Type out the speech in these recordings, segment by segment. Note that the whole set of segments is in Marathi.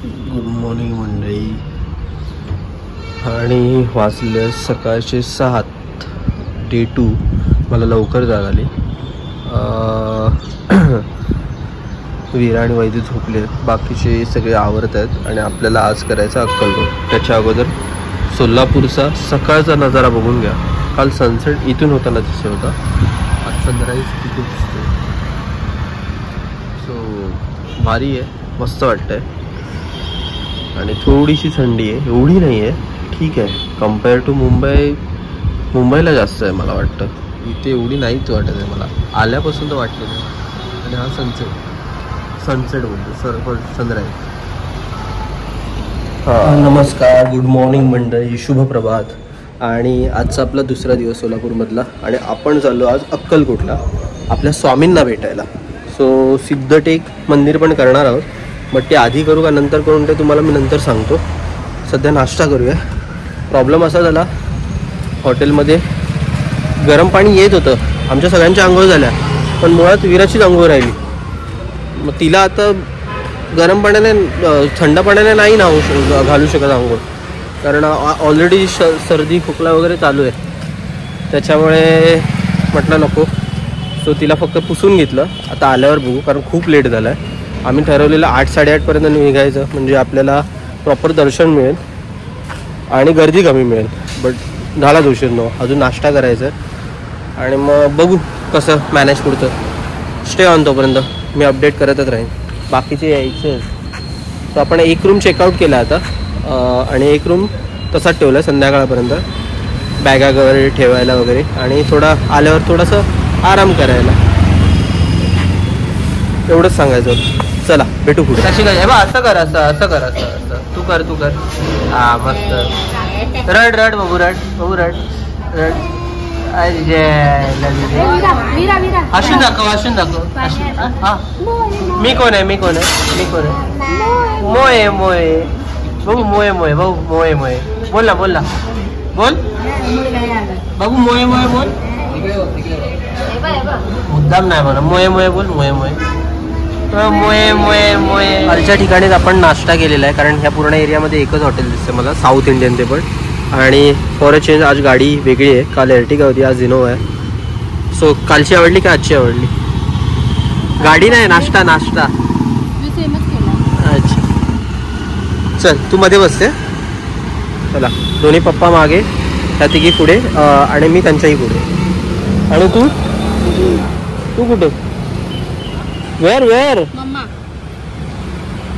गुड मॉर्निंग मंडळी. आणि वाजले सकाळचे 7. डे 2. मला लवकर जाग आली. वीरा आणि वैद्य झोपले, बाकीचे सगळे आवरत आहेत आणि आपल्याला आज करायचा अक्कलकोट. त्याच्या अगोदर सोलापूरचा सकाळचा नजारा बघून घ्या. काल सनसेट इथून होताना दिसत होता, आज सनराईज तिथून दिसतो. सो भारी आहे, मस्त वाटतंय. आणि थोडीशी थंडी आहे, एवढी नाही आहे, ठीक आहे. कम्पेअर टू मुंबईला जास्त आहे मला वाटतं. इथे एवढी नाहीच वाटत आहे मला, आल्यापासून तर वाटलं नाही. आणि हा सनसेट बोलतो, सनराईज. नमस्कार, गुड मॉर्निंग मंडळी, शुभ प्रभात. आणि आजचा आपला दुसरा दिवस सोलापूरमधला आणि आपण चाललो आज अक्कलकोटला आपल्या स्वामींना भेटायला. सो सिद्धटेक मंदिर पण करणार आहोत, बट ते आधी करू का नंतर करून ते तुम्हाला मी नंतर सांगतो. सध्या नाश्ता करूया. प्रॉब्लेम असा झाला, हॉटेलमध्ये गरम पाणी येत होतं, आमच्या सगळ्यांच्या आंघोळ झाल्या, पण मुळात विराचीच आंघोळ राहिली. मग तिला आता गरम पाण्याने थंड पाण्याने नाही ना घालू शकत आंघोळ, कारण ऑलरेडी सर्दी खोकला वगैरे चालू आहे. त्याच्यामुळे म्हटलं नको. सो तिला फक्त पुसून घेतलं. आता आल्यावर बघू, कारण खूप लेट झालं आहे. आम्ही ठरवलेलं 8-8:30पर्यंत निघायचं, म्हणजे आपल्याला प्रॉपर दर्शन मिळेल आणि गर्दी कमी मिळेल. बट झालाच उशीर 9. अजून नाश्ता करायचा आहे आणि मग बघू कसं मॅनेज पुढचं. स्टे ऑन तोपर्यंत मी अपडेट करतच राहीन. बाकीचे यायचे. तर आपण एक रूम चेकआउट केला आता आणि एक रूम तसाच ठेवला आहे संध्याकाळपर्यंत, बॅगा वगैरे ठेवायला वगैरे, आणि थोडा आल्यावर थोडासा आराम करायला. एवढंच सांगायचं होतं. चला भेटू पुढे. कशी काय बा, असं कर, असं कर, असं तू कर. हां मस्त. रड बघू, रड. असून दाखव. हां मी कोण आहे मोये बघू, मोये भाऊ, मोये बोल ना बोल बघू, मोये बोल. मुद्दाम नाही म्हणा, मोये बोल, मोये. कालच्या ठिकाणीच आपण नाश्ता केलेला आहे, कारण ह्या पूर्ण एरियामध्ये एकच हॉटेल दिसते मला, साऊथ इंडियन ते पण. आणि फॉर अ चेंज आज गाडी वेगळी आहे. काल एर्टिगा होती, आज इनोवा आहे. सो कालची आवडली का आजची आवडली? गाडी नाही, नाश्ता. अच्छा चल, तू मध्ये बसते. चला, दोन्ही पप्पा मागे, त्या तिघी पुढे आणि मी त्यांच्याही पुढे. आणि तू कुठे? वेअर मम्मा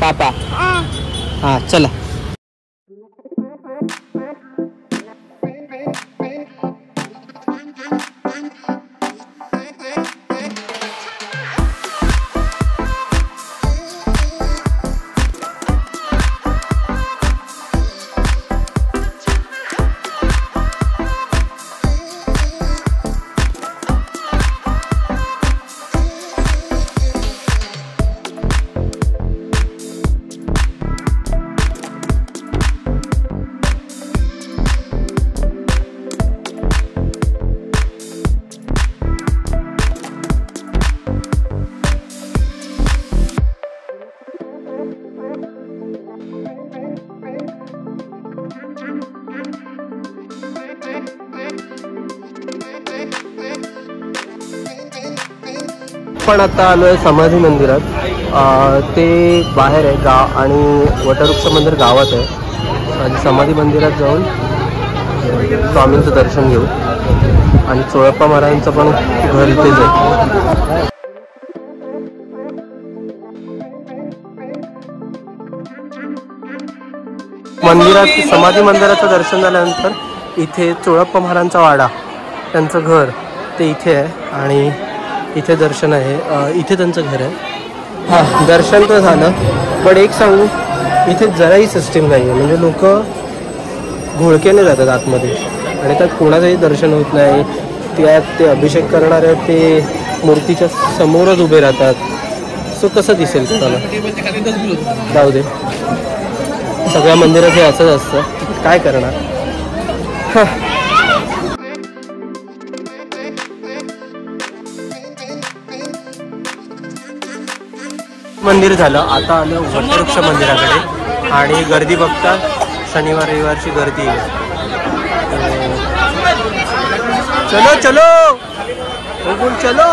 पापा. हां चला. पण आता आलो आहे समाधी मंदिरात. ते बाहेर आहे गाव, आणि वटवृक्ष मंदिर गावात आहे. आणि समाधी मंदिरात जाऊन स्वामींचं दर्शन घेऊ. आणि चोळप्पा महाराजांचं पण घर इथेच आहे. समाधी मंदिराचं दर्शन झाल्यानंतर इथे चोळप्पा महाराजांचा वाडा, त्यांचं घर ते इथे आहे आणि इथे दर्शन आहे. इथे त्यांचं घर आहे. हां दर्शन तर झालं, पण एक सांगू, इथे जराही सिस्टीम नाही आहे. म्हणजे लोक घोळक्याने जातात आतमध्ये आणि त्यात कोणाचंही दर्शन होत नाही. त्यात ते अभिषेक करणारे ते मूर्तीच्या समोरच उभे राहतात. सो कसं दिसेल तुम्हाला? जाऊ दे, सगळ्या मंदिरात हे असंच असतं, काय करणार. मंदिर झालं, आता आलं वटवृक्ष मंदिराकडे. आणि गर्दी बघता, शनिवार रविवारची गर्दी आहे. चलो चलो बघून चलो.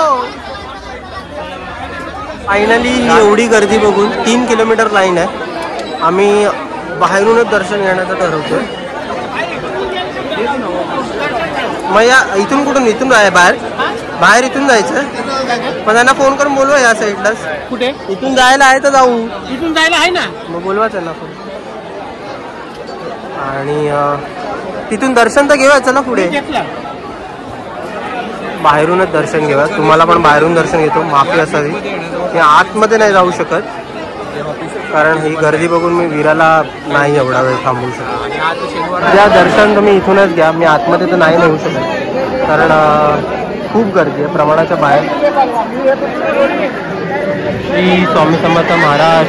फायनली एवढी गर्दी बघून 3 किलोमीटर लाईन आहे. आम्ही बाहेरूनच दर्शन घेण्याचं ठरवतोय. मग या इथून कुठून, इथून आहे बाहेर इथून जायचं. पण त्यांना फोन करून बोलवा या साईडलाच. कुठे इथून जायला आहे तर जाऊ. इथून जायला आहे ना, मग बोलवा त्यांना फोन. आणि तिथून दर्शन तर घेऊया. चला पुढे, बाहेरूनच दर्शन घेऊया. तुम्हाला पण बाहेरून दर्शन घेतो, माफी असावी. मी आतमध्ये नाही जाऊ शकत कारण ही गर्दी बघून मी विराला नाही एवढा वेळ थांबवू शकत. त्या दर्शन तुम्ही इथूनच घ्या, मी आतमध्ये तर नाही नेऊ शकत कारण खूप गर्दी आहे प्रमाणाच्या बाहेर. श्री स्वामी समर्थ महाराज.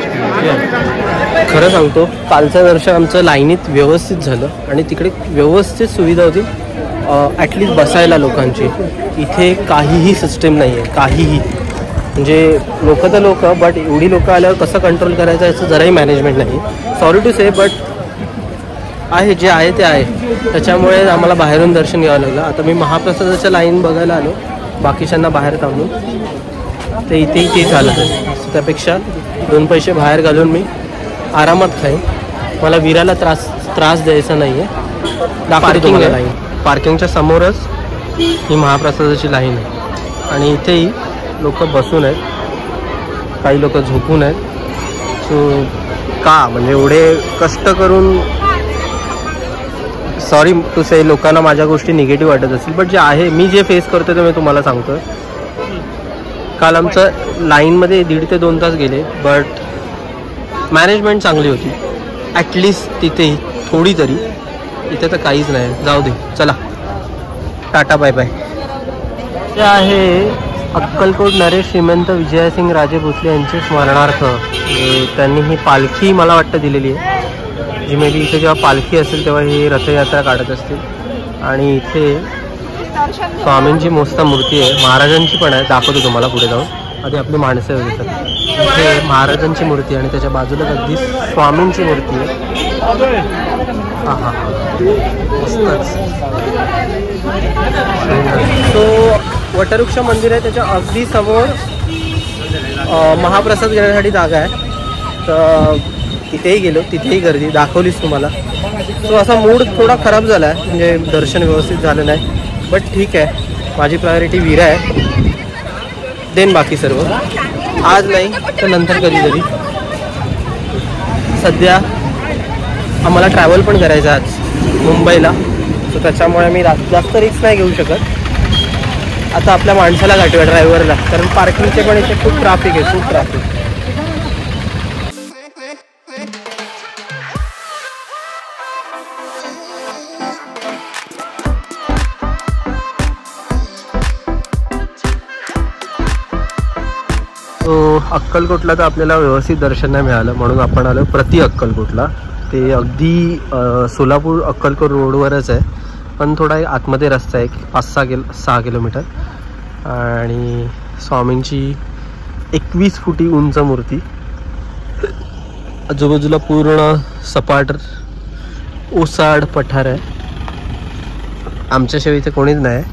खरं सांगतो, कालचं दर्शन आमचं लाईनीत व्यवस्थित झालं आणि तिकडे व्यवस्थित सुविधा होती. ॲटलिस्ट बसायला लोकांची. इथे काहीही सिस्टीम नाही आहे, काहीही. म्हणजे लोक तर लोक, बट एवढी लोक आल्यावर कसं कंट्रोल करायचं याचं जराही मॅनेजमेंट नाही. सॉरी टू से, बट आहे जे आहे ते आहे. त्याच्यामुळे आम्हाला बाहेरून दर्शन घ्यावं लागलं. आता मी महाप्रसादाच्या लाईन बघायला आलो, बाकीच्यांना बाहेर थांबून. ते इथेही ते चालत आहे. त्यापेक्षा 2 पैसे बाहेर घालून मी आरामात खाईन. मला विराला त्रास द्यायचा नाही आहे. पार्किंग आहे, लाईन पार्किंगच्या समोरच ही महाप्रसादाची लाईन आहे. आणि इथेही लोक बसून आहेत, काही लोक झोपून आहेत. सो का म्हणजे एवढे कष्ट करून, सॉरी टू से, लोकांना माझ्या गोष्टी निगेटिव्ह वाटत असतील, बट जे आहे मी जे फेस करतो ते मी तुम्हाला सांगतो. काल आमचं लाईनमध्ये 1.5 ते 2 तास गेले, बट मॅनेजमेंट चांगली होती. ॲटलिस्ट तिथेही थोडी तरी. इथे तर काहीच नाही. जाऊ दे, चला टाटा बाय बाय. ते आहे अक्कलकोट नरेश श्रीमंत विजयसिंग राजे भोसले यांचे स्मरणार्थ. त्यांनी ही पालखी मला वाटतं दिलेली आहे. जी मे बी इथे जेव्हा पालखी असेल तेव्हा ही रथयात्रा काढत असतील. आणि इथे स्वामींची मस्त मूर्ती आहे, महाराजांची पण आहे. दाखवतो तुम्हाला पुढे जाऊन. आधी आपली माणसं वगैरे. इथे महाराजांची मूर्ती आणि त्याच्या बाजूला अगदी स्वामींची मूर्ती आहे. हा हा मस्तच. तो वटवृक्ष मंदिर आहे, त्याच्या अगदी समोर महाप्रसाद घेण्यासाठी जागा आहे. तर तिथेही गेलो, तिथेही गर्दी दाखवलीच तुम्हाला. सो असा मूड थोडा खराब झाला आहे, म्हणजे दर्शन व्यवस्थित झालं नाही. बट ठीक आहे, माझी प्रायोरिटी विरा आहे. देन बाकी सर्व आज नाही तर नंतर कधीतरी. सध्या आम्हाला ट्रॅव्हल पण करायचं आज मुंबईला. सो त्याच्यामुळे मी जास्त रिस्क नाही घेऊ शकत. आता आपल्या माणसाला गाठूया, ड्रायव्हरला, कारण पार्किंगचे पण इथे खूप ट्रॅफिक आहे, खूप ट्रॅफिक. तो अक्कलकोटला तर आपल्याला व्यवस्थित दर्शन नाही मिळालं, म्हणून आपण आलो प्रति अक्कलकोटला. ते अगदी सोलापूर अक्कलकोट रोडवरच आहे, पण थोडा आतमध्ये रस्ता आहे, 5-6 किलोमीटर. आणि स्वामींची 21 फुटी उंच मूर्ती. आजूबाजूला पूर्ण सपाट ओसाड पठार आहे. आमच्याशिवाय इथे कोणीच नाही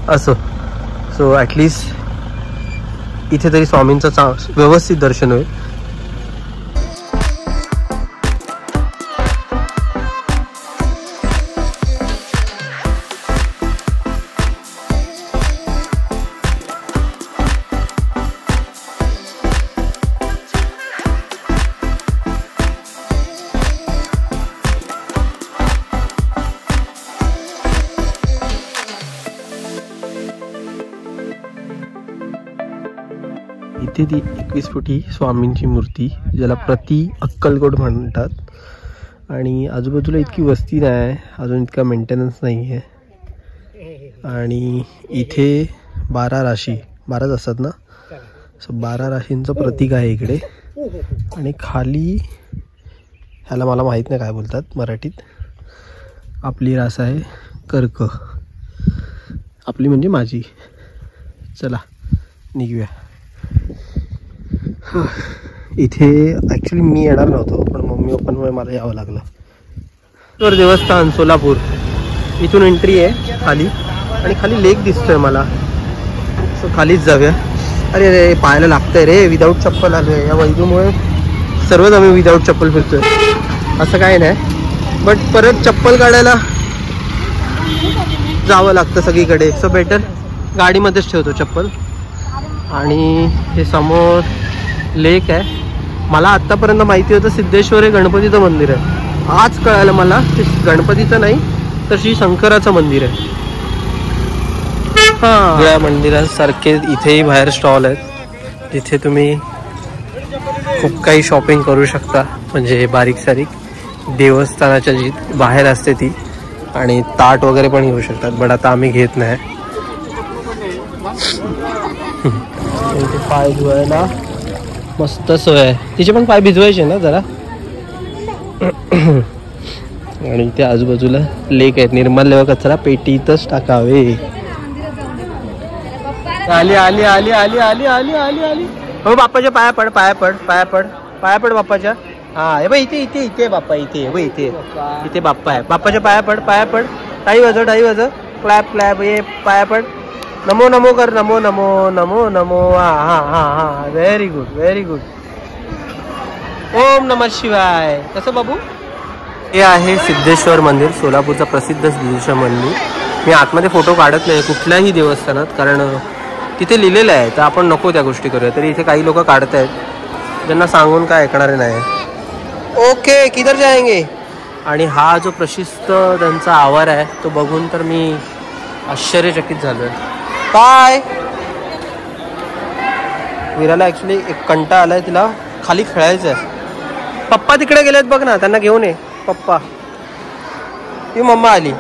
असो. सो ॲटलिस्ट इथे तरी स्वामींचं व्यवस्थित दर्शन होईल. इथे ती 21 फुटी स्वामींची मूर्ती, ज्याला प्रति अक्कलकोट म्हणतात. आणि आजूबाजूला इतकी वस्ती नाही, अजून इतका मेंटेनन्स नाही आहे. आणि इथे 12 राशी, 12च असतात ना, सो 12 राशींचं प्रतीक आहे इकडे. आणि खाली ह्याला मला माहीत नाही काय बोलतात मराठीत. आपली रास आहे कर्क, आपली म्हणजे माझी. चला निघूया. इथे ॲक्च्युली मी येणार नव्हतो, पण मम्मी पप्पांमुळे मला यावं लागलं. तर देवस्थान सोलापूर, इथून एंट्री आहे खाली, आणि खाली लेक दिसतोय मला, सो खालीच जाऊया. अरे अरे पायाला लागतंय रे, विदाऊट चप्पल आलो आहे. या वैदूमुळे सर्वच आम्ही विदाऊट चप्पल फिरतोय. असं काही नाही, बट परत चप्पल काढायला जावं लागतं सगळीकडे, सो बेटर गाडीमध्येच ठेवतो चप्पल. आणि हे समोर लेक आहे. मला आत्तापर्यंत माहिती होतं सिद्धेश्वर हे गणपतीचं मंदिर आहे. आज कळालं मला ते गणपतीचं नाही तर श्री शंकराचं मंदिर आहे. हां, या मंदिरासारखे इथेही बाहेर स्टॉल आहेत, तिथे तुम्ही खूप काही शॉपिंग करू शकता. म्हणजे बारीक सारीक देवस्थानाच्या जी बाहेर असते ती, आणि ताट वगैरे पण घेऊ शकतात, बट आता आम्ही घेत नाही. इथे पाय धुवायला मस्त सोय आहे. तिचे पण पाय भिजवायचे ना जरा. आणि इथे आजूबाजूला लेक आहेत. निर्माल्य कचरा पेटीतच टाकावे. आली आली आली आली आली आली आली आली. हो बाप्पाच्या पाया पड, पाया पड, पाया पड, पाया पड बाप्पाच्या. हा हे बघ इथे इथे इथे बाप्पा इथे, बघ इथे इथे बाप्पा आहे. बाप्पाच्या पाया पड, पाया पड. टाई वाजव, टाई वाजव, क्लॅप क्लॅप. ये पाया पड. नमो नमो कर, नमो नमो नमो नमो. हा हा हा हा, व्हेरी गुड व्हेरी गुड. ओम नमः शिवाय. कसं बाबू? हे आहे सिद्धेश्वर मंदिर, सोलापूरचा प्रसिद्ध सिद्धेश्वर मंदिर. मी आतमध्ये फोटो काढत नाही कुठल्याही देवस्थानात, कारण तिथे लिहिलेलं आहे, तर आपण नको त्या गोष्टी करूया. तरी इथे काही लोक काढत आहेत, ज्यांना सांगून काय ऐकणारे नाही. ओके किधर जाएंगे? आणि हा जो प्रशिस्त त्यांचा आवार आहे तो बघून तर मी आश्चर्यचकित झालोय. काय वीराला ॲक्च्युली एक कंटा आलाय, तिला खाली खेळायचं आहे. पप्पा तिकडे गेलेत बघ ना, त्यांना घेऊन ये. पप्पा ती मम्मा आली.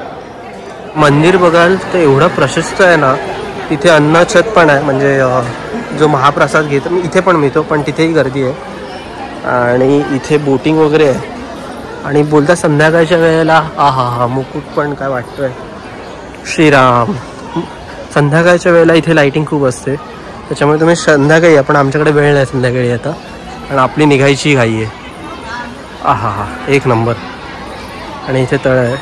मंदिर बघाल तर एवढं प्रशस्त आहे ना. तिथे अन्नछत पण आहे, म्हणजे जो महाप्रसाद घेतो मी इथे पण मिळतो, पण तिथेही गर्दी आहे. आणि इथे बोटिंग वगैरे आहे. आणि बोलता संध्याकाळच्या वेळेला हा हा मुकुट पण काय वाटतोय श्रीराम. संध्याकाळच्या वेळेला इथे लाईटिंग खूप असते, त्याच्यामुळे तुम्ही संध्याकाळी, आपण आमच्याकडे वेळ नाही संध्याकाळी आता, आणि आपली निघायची घाई आहे. हा हा एक नंबर. आणि इथे तळ आहे.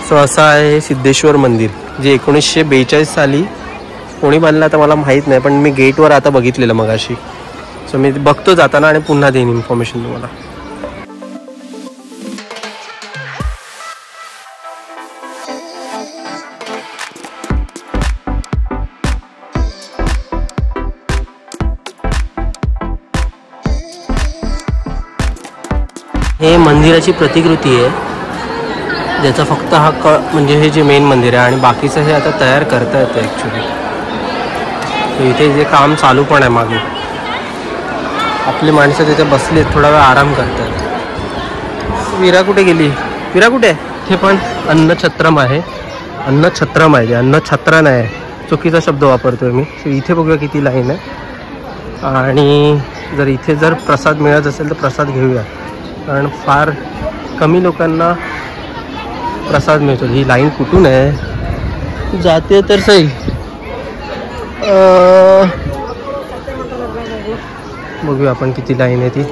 सो असं आहे सिद्धेश्वर मंदिर, जे 1942 साली कोणी बांधलं आता मला माहीत नाही, पण मी गेटवर आता बघितलेलं मगाशी. सो मी बघतो जाताना आणि पुन्हा देईन इन्फॉर्मेशन तुम्हाला. हे मंदिराची प्रतिकृती आहे, ज्याचा फक्त हा म्हणजे हे जे मेन मंदिर आहे, आणि बाकीचं हे आता तयार करता येतं ॲक्च्युली. इथे जे काम चालू पण आहे मागे. आपली माणसं तिथे बसलीत, थोडा वेळ आराम करतात. वीरा कुठे गेली? वीरा कुठे आहे? इथे पण अन्नछत्रम आहे. अन्नछत्रम आहे, अन्नछत्र नाही, चुकीचा शब्द वापरतोय मी. इथे बघूया किती लाईन आहे. आणि जर इथे जर प्रसाद मिळत असेल तर प्रसाद घेऊया, कारण फार कमी लोकांना प्रसाद मिळतो. ही लाईन कुठून आहे? जाते तर सही. बघूया आपण किती लाईन आहे ती.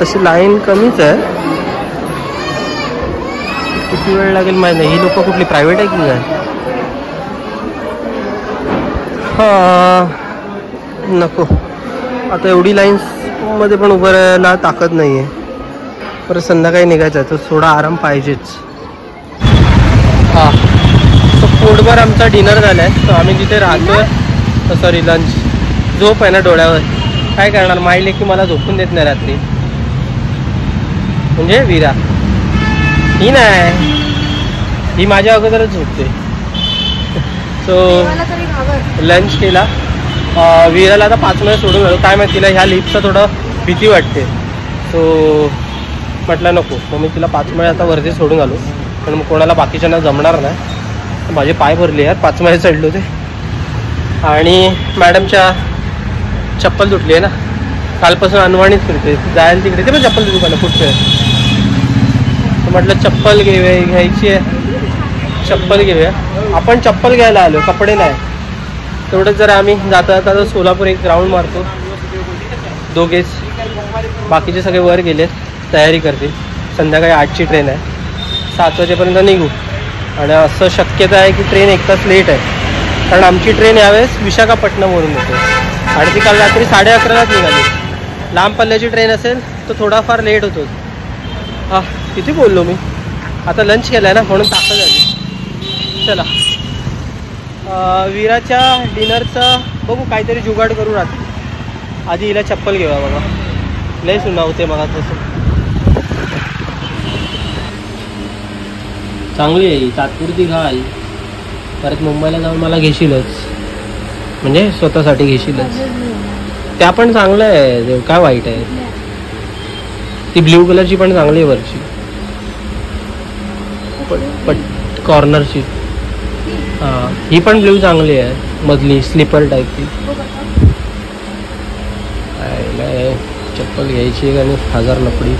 तशी लाईन कमीच आहे. किती वेळ लागेल माहिती नाही. ही लोक कुठली प्रायव्हेट आहे की काय? हां नको, आता एवढी लाईन्समध्ये पण उभं राहायला ताकद नाही आहे. परत संध्याकाळी निघायचं आहे, तर थोडा आराम पाहिजेच. हां, तो पोटभर आमचा डिनर झाला आहे. तर आम्ही जिथे राहतो आहे, सॉरी लंच, झोप आहे ना डोळ्यावर, काय करणार. माहिले की मला झोपून देत नाही रात्री. म्हणजे वीरा ही नाही, ही माझ्या अगोदरच झोपते. सो लंच केला. वीराला आता 5 मिनिट सोडून आलो. काय माहिती तिला ह्या लिफ्टचं थोडं भीती वाटते, सो म्हटलं नको. मग मी तिला 5 मिनिट आता वरती सोडून आलो, पण मग कोणाला बाकीच्यांना जमणार नाही. माझे पाय भरले यार, 5 मिनिट चढलो ते. आणि मॅडमच्या चप्पल तुटली आहे ना, कालपासून अनवाणीच फिरते. जायला तिकडे ते पण चप्पल दुकानं पुढचे. तर म्हटलं चप्पल घ्यायची आहे, चप्पल घेऊया. आपण चप्पल घ्यायला आलो, कपडे नाही. तेवढंच जर आम्ही जाता जाता सोलापूर एक राऊंड मारतो दोघेच. बाकीचे सगळे वर गेलेत, तयारी करतील. संध्याकाळी 8ची ट्रेन आहे, 7 वाजेपर्यंत निघू. आणि असं शक्यता आहे की ट्रेन 1 तास लेट आहे, कारण आमची ट्रेन यावेळेस विशाखापट्टणमवरून येते आणि ती काल रात्री 11:30लाच निघाली. लांब पल्ल्याची ट्रेन असेल तर थोडाफार लेट होतो. हा किती बोललो मी. आता लंच केला आहे ना, म्हणून ताकद झाली. चला वीराच्या डिनरचा बघू, काहीतरी जुगाड करू रात्री. आधी हिला चप्पल घेऊया बघा, लय सुना होते बघा. तसं चांगली आहे, तात्पुरती घाल. परत मुंबईला जाऊन मला घेशीलच, म्हणजे स्वतःसाठी घेशीलच. त्या पण चांगलं आहे, काय वाईट आहे. ती ब्ल्यू कलरची पण चांगली आहे वरची, पण कॉर्नरची. हां ही पण ब्ल्यू चांगली आहे, मधली स्लीपर टाईपची. काय चप्पल घ्यायची का नाही, 1000 लपडी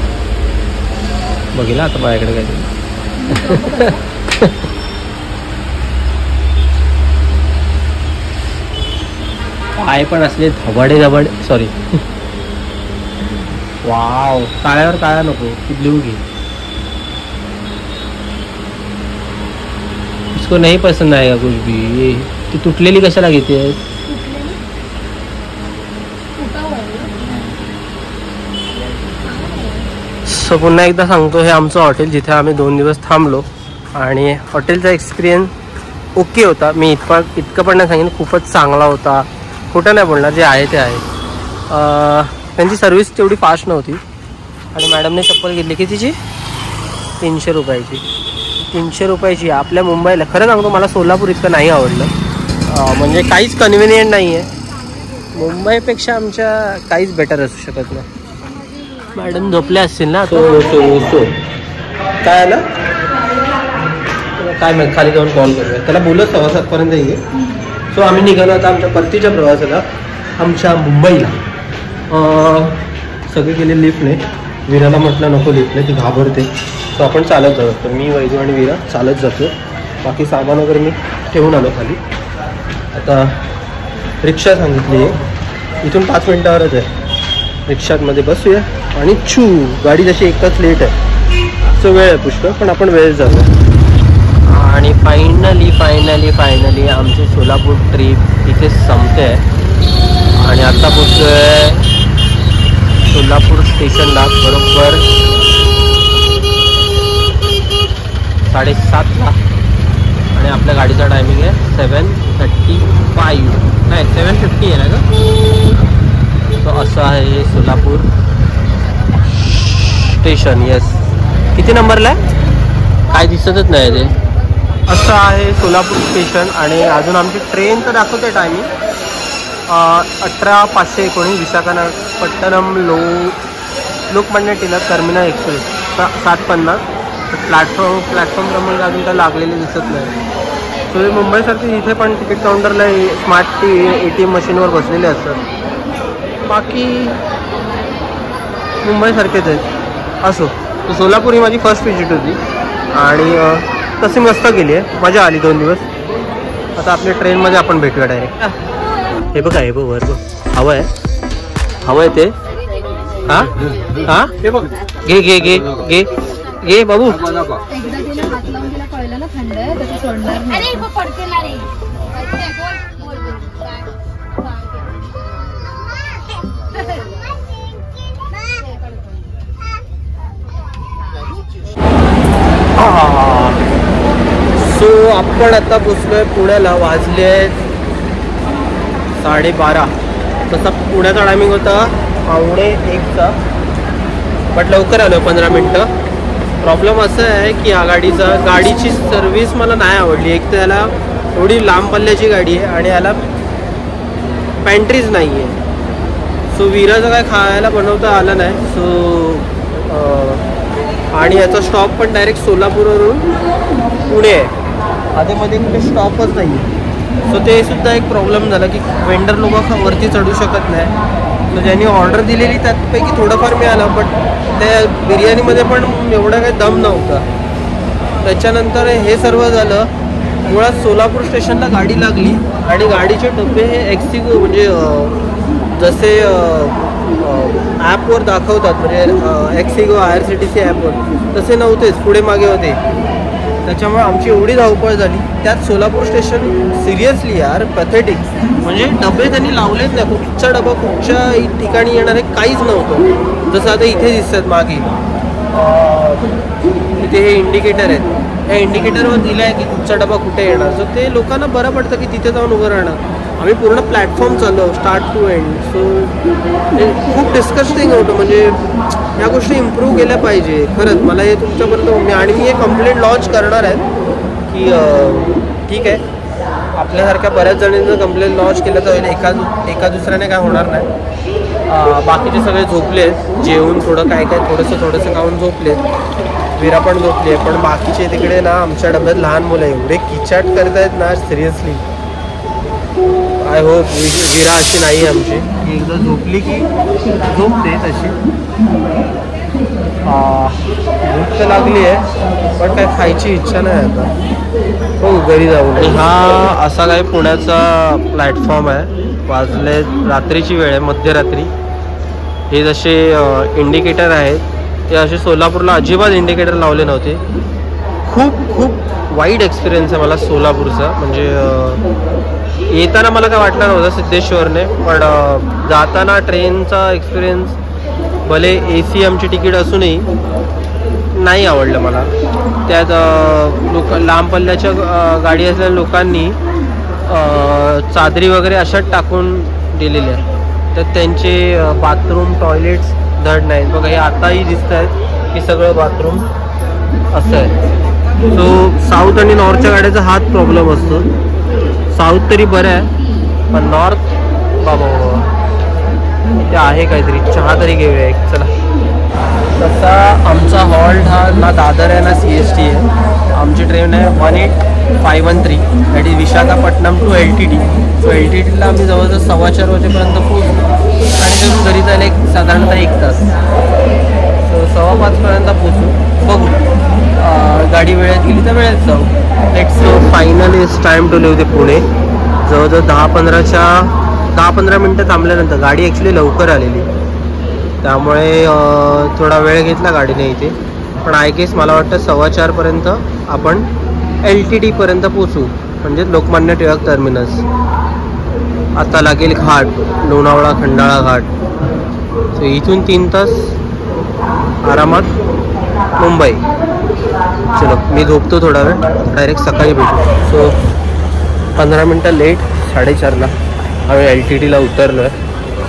बघितला आता माझ्याकडे काहीतरी. पाय पण असले धबाडे धबाडे, सॉरी. वाव, काळ्यावर काळा नको, ती ब्ल्यू घे. इसको नहीं पसंद आएगा कुछ भी. ती तुटलेली कशाला घेते. सो पुन्हा एकदा सांगतो, हे आमचं हॉटेल जिथे आम्ही 2 दिवस थांबलो. आणि हॉटेलचा एक्सपिरियन्स ओके होता. मी इतकं पण नाही सांगेन खूपच चांगला होता, खोटं नाही बोलणार, जे आहे ते आहे. त्यांची सर्विस तेवढी फास्ट नव्हती. आणि मॅडमने चप्पल घेतली की तिची 300 रुपयाची. 300 रुपयाची आपल्या मुंबईला. खरं सांगतो मला सोलापूर इतकं नाही आवडलं, म्हणजे काहीच कन्व्हिनियंट नाही आहे. मुंबईपेक्षा आमच्या काहीच बेटर असू शकत नाही. मॅडम झोपल्या असतील ना. तो काय आलं काय माहिती, खाली जाऊन कॉल करूया त्याला. बोलत 7:15पर्यंत येईल. सो आम्ही निघालो आता आमच्या परतीच्या प्रवासाला, आमच्या मुंबईला. सगळे गेले लिफ्टने. वीराला म्हटलं नको लिफ्टने, ती घाबरते. सो आपण चालत जातो. तर मी, वैजू आणि वीरा चालत जातो. बाकी सामान वगैरे मी ठेवून आलो खाली. आता रिक्षा सांगितली आहे, इथून 5 मिनटावरच आहे. रिक्षामध्ये बसूया आणि गाडी जशी 1 तास लेट आहे. सो वेळ आहे पुष्कळ, पण आपण वेळ जातो. आणि फायनली आमची सोलापूर ट्रिप इथे संपते आहे. आणि आता पोचलो आहे सोलापूर स्टेशनला बरोबर 7:30ला. आणि आपल्या गाडीचा टायमिंग आहे 7:35, नाही 7:50 आहे ना का. तो असं आहे हे सोलापूर स्टेशन. येस, किती नंबरला आहे काय दिसतच नाही ते. असं आहे सोलापूर स्टेशन. आणि अजून आमची ट्रेन तर दाखवते timing 18:519 Visakhapatnam Lokmanya Tilak terminal express 7:50. Platform क्रमांक अजून काय लागलेले दिसत नाही. सो मुंबईसारखी इथे पण तिकीट काउंटरला स्मार्ट ATM मशीनवर बसलेले असतात. बाकी मुंबईसारखेच आहेत. असो, सोलापूर ही माझी फर्स्ट विजिट होती आणि तशी मस्त गेली आहे, मजा आली 2 दिवस. आता आपल्या ट्रेनमध्ये आपण भेटूया डायरेक्ट. हे बघा, हे बघ वर बघ, हवं आहे ते. हां हां हे बघ, घे घे घे घे घे बाबू. सो आपण आता पोचलोय पुण्याला. वाजले आहेत 12:30. तसा पुण्याचा टायमिंग होता 12:45चा, बट लवकर आलो 15 मिनटं. प्रॉब्लेम असं आहे की या गाडीची सर्विस मला नाही आवडली. एक तर याला एवढी लांब पल्ल्याची गाडी आहे आणि याला पॅन्ट्रीज नाही आहे. सो वीराचं काय खायला बनवता आलं नाही. सो आणि याचा स्टॉप पण डायरेक्ट सोलापूरवरून पुणे आहे, आधीमध्ये कुठे स्टॉपच नाही आहे. सो ते सुद्धा एक प्रॉब्लेम झाला की वेंडर लोक वरती चढू शकत नाही. सो ज्यांनी ऑर्डर दिलेली त्यापैकी थोडंफार मिळालं, बट त्या बिर्याणीमध्ये पण एवढा काही दम नव्हता. त्याच्यानंतर हे सर्व झालं मुळात सोलापूर स्टेशनला गाडी लागली आणि गाडीचे डबे हे एक्सिगो म्हणजे जसे ॲपवर दाखवतात म्हणजे एक्सिगो IRCTC ॲपवर तसे नव्हतेच, पुढे मागे होते. त्याच्यामुळे आमची एवढी धावपळ झाली. त्यात सोलापूर स्टेशन सिरियसली यार पॅथेटिक, म्हणजे डबे त्यांनी लावलेच नाही. कुठचा डबा कुठच्या ठिकाणी येणार आहे काहीच नव्हतं. जसं आता इथे दिसतात मागे इथे हे इंडिकेटर आहेत, या इंडिकेटरवर दिलं आहे की कुठचा डबा कुठे येणार. सो ते लोकांना बरं पडतं की तिथे जाऊन उभं राहणार. आम्ही पूर्ण प्लॅटफॉर्म चाललो स्टार्ट टू एंड. सो खूप डिस्कस्टिंग होतं. म्हणजे या गोष्टी इम्प्रूव्ह केल्या पाहिजे खरंच. मला हे तुमच्यापर्यंत आणि मी हे कंप्लेंट लॉन्च करणार आहे की ठीक आहे आपल्यासारख्या बऱ्याच जणांचं कंप्लेंट लॉन्च केलं तर एका दुसऱ्याने काय होणार नाही. बाकीचे सगळे झोपले जेवून थोडं काय थोडंसं खाऊन झोपले. विरा पण झोपली आहे. पण बाकीचे तिकडे ना आमच्या डब्यात लहान मुलं एवढे किचाट करतायत ना सिरियसली. आय होप विरा अशी नाही आमची की एकदा झोपली की झोपते तशी. भूक तर लागली आहे पण काय खायची इच्छा नाही आता. हो घरी जाऊन. हा असा काही पुण्याचा प्लॅटफॉर्म आहे. वाजले रात्रीची वेळ आहे, मध्यरात्री. हे जसे इंडिकेटर आहेत ते असे सोलापूरला अजिबात इंडिकेटर लावले नव्हते. खूप वाईट एक्सपिरियन्स आहे मला सोलापूरचा. म्हणजे येताना मला काय वाटलं नव्हतं सिद्धेश्वरने, पण जाताना ट्रेनचा एक्सपिरियन्स भले AC आमची तिकीट असूनही नाही आवडलं मला. त्यात लांब पल्ल्याच्या गाडी असलेल्या लोकांनी चादरी वगैरे अशाच टाकून दिलेल्या. तर त्यांचे बाथरूम टॉयलेट्स धड नाहीत. बघा हे आताही दिसत आहेत की सगळं बाथरूम असं आहे. सो साऊथ आणि नॉर्थच्या गाड्याचा हाच प्रॉब्लेम असतो. साऊथ तरी बरं आहे पण नॉर्थ बाबा ते आहे काहीतरी. चहा तरी घेऊया एक चला. तसा आमचा हॉल्ट हा ना दादर आहे ना CST आहे. आमची ट्रेन आहे 18513 that is Visakhapatnam to LTT. So LTTला आम्ही जवळजवळ 4:15 वाजेपर्यंत पोहोचलो आणि तिथून घरी जायला साधारणतः 1 तास. सो 4:15 पर्यंत पोहोचू. बघू गाडी वेळेत गेली तर वेळेत जाऊ. Let's so finally it's time to leave the Pune. जवळजवळ 10-15 मिनटं थांबल्यानंतर गाडी ॲक्च्युली लवकर आलेली त्यामुळे थोडा वेळ घेतला गाडीने इथे. पण आय गेस मला वाटतं 4:15 पर्यंत आपण LTT पर्यंत पोचू म्हणजे लोकमान्य टिळक टर्मिनस. आता लागेल घाट लोणावळा खंडाळा घाट. सो इथून 3 तास आरामात मुंबई. चलो मी झोपतो थोडा वेळ, डायरेक्ट सकाळी भेटू. सो 15 मिनटं लेट 4:30ला आम्ही LTTला उतरलो आहे.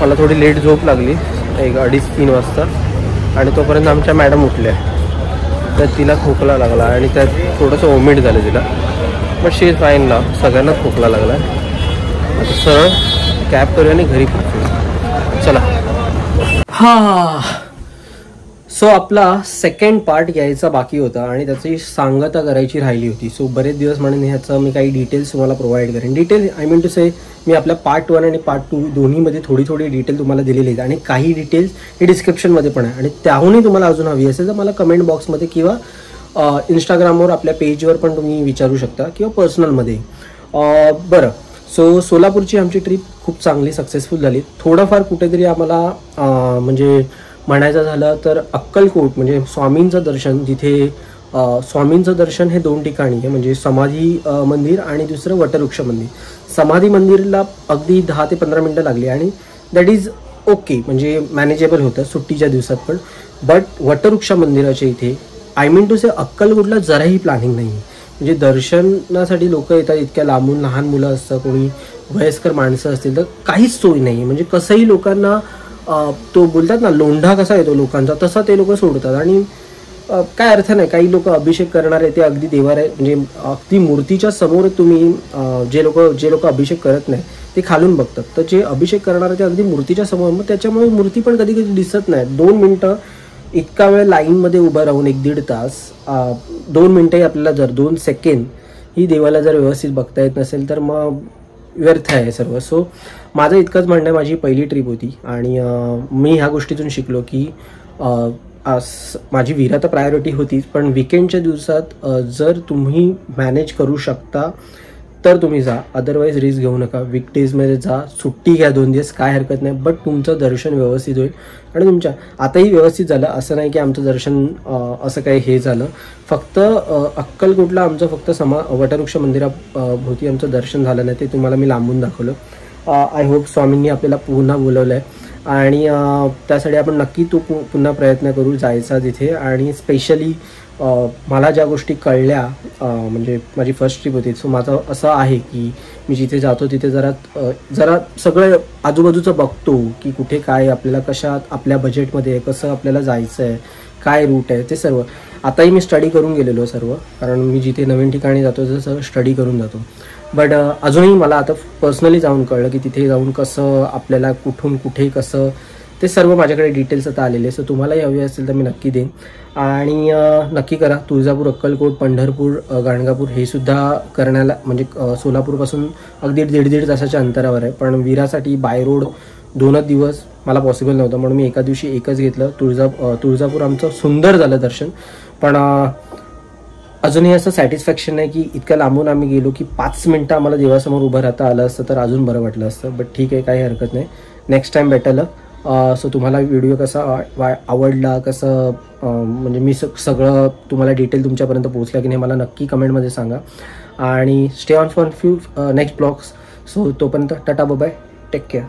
मला थोडी लेट झोप लागली 2:30-3 वाजता आणि तोपर्यंत आमच्या मॅडम उठल्या. तर तिला खोकला लागला आणि त्यात थोडंसं ओमिट झालं तिला. बट शी इज फाईन ना. सगळ्यांनाच खोकला लागला. आता सरळ कॅब करूया आणि घरी पोहोचू. चला. हां सो आपला सेकंड पार्ट यायचा बाकी होता आणि त्याची सांगता करायची राहिली होती. सो बरेच दिवस म्हणून ह्याचं मी काही डिटेल्स तुम्हाला प्रोव्हाइड करेन. डिटेल आय मीन टू से मी आपल्या पार्ट 1 आणि पार्ट 2 दोन्हीमध्ये थोडी डिटेल तुम्हाला दिलेली आहेत आणि काही डिटेल्स हे डिस्क्रिप्शनमध्ये पण आहे. आणि त्याहूनही तुम्हाला अजून हवी असेल तर मला कमेंट बॉक्समध्ये किंवा इंस्टाग्रामवर आपल्या पेजवर पण तुम्ही विचारू शकता किंवा पर्सनलमध्ये. बरं सो सोलापूरची आमची ट्रिप खूप चांगली सक्सेसफुल झाली. थोडंफार कुठेतरी आम्हाला म्हणजे म्हणायचं झालं तर अक्कलकोट म्हणजे स्वामींचं दर्शन, जिथे स्वामींचं दर्शन हे 2 ठिकाणी आहे. म्हणजे समाधी मंदिर आणि दुसरं वटवृक्ष मंदिर. समाधी मंदिरला अगदी 10 ते 15 मिनटं लागली आणि दॅट इज ओके म्हणजे मॅनेजेबल होतं सुट्टीच्या दिवसात पण. बट वटवृक्ष मंदिराच्या इथे आय मीन टू से अक्कलकोटला जराही प्लॅनिंग नाही आहे. म्हणजे दर्शनासाठी लोक येतात इतक्या लांबून. लहान मुलं असतं, कोणी वयस्कर माणसं असतील तर काहीच सोय नाही आहे. म्हणजे कसंही लोकांना तो बोलतात ना लोंढा कसा येतो लोकांचा तसा ते लोक सोडतात. आणि काय अर्थ नाही. काही लोक अभिषेक करणार आहे ते अगदी देवार आहे म्हणजे अगदी मूर्तीच्या समोर तुम्ही जे लोक अभिषेक करत नाही ते खालून बघतात. तर जे अभिषेक करणार आहे ते अगदी मूर्तीच्या समोर. मग त्याच्यामुळे मूर्ती पण कधी कधी दिसत नाही. 2 मिनटं इतका वेळ लाईनमध्ये उभं राहून 1-1.5 तास 2 मिनटंही आपल्याला जर 2 सेकंड ही देवाला जर व्यवस्थित बघता येत नसेल तर मग व्यर्थ आहे सर्व. सो माझं इतकंच म्हणणं आहे. माझी पहिली ट्रिप होती आणि मी ह्या गोष्टीतून शिकलो की माझी विरा तर प्रायोरिटी होतीच, पण विकेंडच्या दिवसात जर तुम्ही मॅनेज करू शकता तर तुम्ही जा, अदरवाईज रिस्क घेऊ नका. वीकडेजमध्ये जा, सुट्टी घ्या 2 दिवस, काय हरकत नाही, बट तुमचं दर्शन व्यवस्थित होईल. आणि तुमच्या आताही व्यवस्थित झालं असं नाही की आमचं दर्शन असं काही हे झालं. फक्त अक्कलकोटला आमचं फक्त वटवृक्ष मंदिराभोवती आमचं दर्शन झालं नाही, ते तुम्हाला मी लांबून दाखवलं. आय होप स्वामींनी आपल्याला पुन्हा बोलवलं आहे आणि त्यासाठी आपण नक्की पुन्हा प्रयत्न करू जायचा तिथे. आणि स्पेशली मला ज्या गोष्टी कळल्या, म्हणजे माझी फर्स्ट ट्रिप होती, सो माझं असं आहे की मी जिथे जातो तिथे जरा सगळं आजूबाजूचं बघतो की कुठे काय आपल्याला, कशात आपल्या बजेटमध्ये कसं आपल्याला जायचं आहे, काय रूट आहे, ते सर्व आताही मी स्टडी करून गेलेलो सर्व, कारण मी जिथे नवीन ठिकाणी जातो ते सगळं स्टडी करून जातो. बट अजूनही मला आता पर्सनली जाऊन कळलं की तिथे जाऊन कसं आपल्याला कुठून कुठे कसं, ते सर्व माझ्याकडे डिटेल्स आता आलेले. सो तुम्हालाही हवे असेल तर मी नक्की देईन. आणि नक्की करा. तुळजापूर, अक्कलकोट, पंढरपूर, गाणगापूर हे सुद्धा करण्याला, म्हणजे सोलापूरपासून अगदी 1.5 तासाच्या अंतरावर आहे. पण विरासाठी बाय रोड 2 दिवस मला पॉसिबल नव्हतं, म्हणून मी एका दिवशी एकच घेतलं. तुळजापूर आमचं सुंदर झालं दर्शन, पण अजूनही असं सॅटिस्फॅक्शन नाही की इतक्या लांबून आम्ही गेलो की 5 मिनटं आम्हाला देवासमोर उभं राहता आलं असतं तर अजून बरं वाटलं असतं. बट ठीक आहे, काही हरकत नाही, नेक्स्ट टाईम बेटर. सो तुम्हाला व्हिडिओ कसा आवडला, कसं म्हणजे मी सगळं तुम्हाला डिटेल तुमच्यापर्यंत पोहोचला की नाही मला नक्की कमेंटमध्ये सांगा. आणि stay on for few next blogs. So तोपर्यंत टाटा, बाय, टेक केअर.